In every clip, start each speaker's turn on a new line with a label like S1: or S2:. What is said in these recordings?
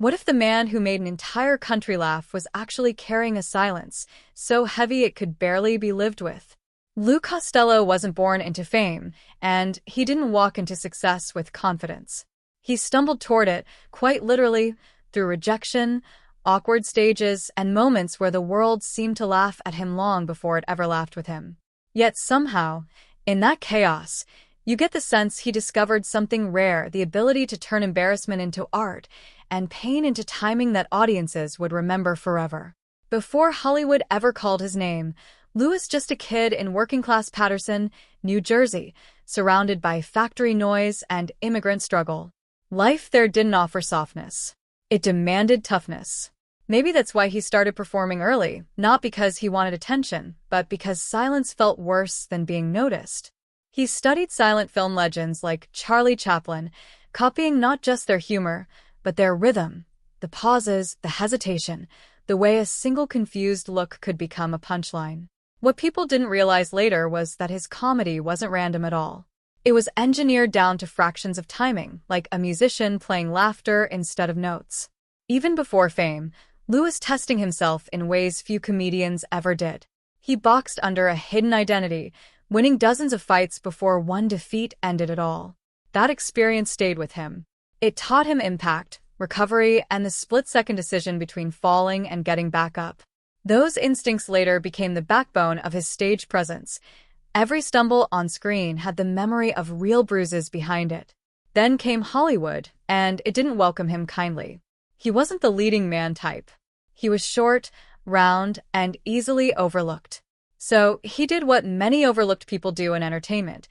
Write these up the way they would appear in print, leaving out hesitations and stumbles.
S1: What if the man who made an entire country laugh was actually carrying a silence so heavy it could barely be lived with? Lou Costello wasn't born into fame, and he didn't walk into success with confidence. He stumbled toward it, quite literally, through rejection, awkward stages, and moments where the world seemed to laugh at him long before it ever laughed with him. Yet somehow, in that chaos, you get the sense he discovered something rare, the ability to turn embarrassment into art and pain into timing that audiences would remember forever. Before Hollywood ever called his name, Lou was just a kid in working-class Paterson, New Jersey, surrounded by factory noise and immigrant struggle. Life there didn't offer softness. It demanded toughness. Maybe that's why he started performing early, not because he wanted attention, but because silence felt worse than being noticed. He studied silent film legends like Charlie Chaplin, copying not just their humor, but their rhythm, the pauses, the hesitation, the way a single confused look could become a punchline. What people didn't realize later was that his comedy wasn't random at all. It was engineered down to fractions of timing, like a musician playing laughter instead of notes. Even before fame, Lou was testing himself in ways few comedians ever did. He boxed under a hidden identity, winning dozens of fights before one defeat ended it all. That experience stayed with him. It taught him impact, recovery, and the split-second decision between falling and getting back up. Those instincts later became the backbone of his stage presence. Every stumble on screen had the memory of real bruises behind it. Then came Hollywood, and it didn't welcome him kindly. He wasn't the leading man type. He was short, round, and easily overlooked. So he did what many overlooked people do in entertainment.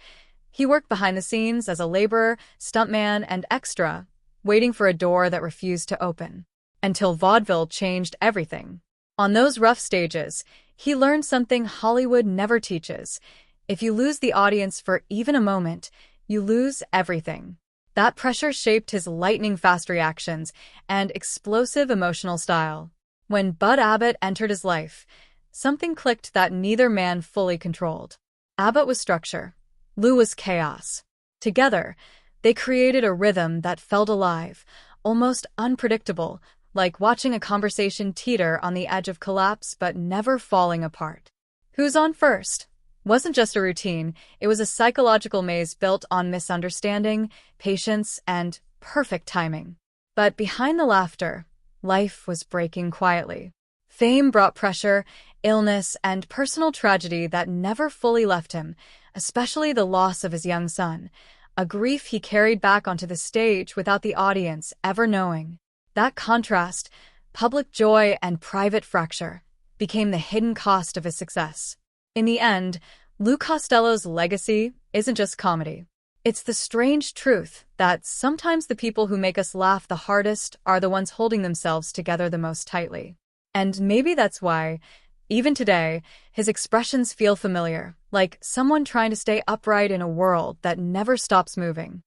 S1: He worked behind the scenes as a laborer, stuntman, and extra, waiting for a door that refused to open. Until vaudeville changed everything. On those rough stages, he learned something Hollywood never teaches. If you lose the audience for even a moment, you lose everything. That pressure shaped his lightning-fast reactions and explosive emotional style. When Bud Abbott entered his life, something clicked that neither man fully controlled. Abbott was structure. Lou was chaos. Together, they created a rhythm that felt alive, almost unpredictable, like watching a conversation teeter on the edge of collapse but never falling apart. Who's on first? Wasn't just a routine, it was a psychological maze built on misunderstanding, patience, and perfect timing. But behind the laughter, life was breaking quietly. Fame brought pressure, illness, and personal tragedy that never fully left him, especially the loss of his young son, a grief he carried back onto the stage without the audience ever knowing. That contrast, public joy and private fracture, became the hidden cost of his success. In the end, Lou Costello's legacy isn't just comedy. It's the strange truth that sometimes the people who make us laugh the hardest are the ones holding themselves together the most tightly. And maybe that's why, even today, his expressions feel familiar, like someone trying to stay upright in a world that never stops moving.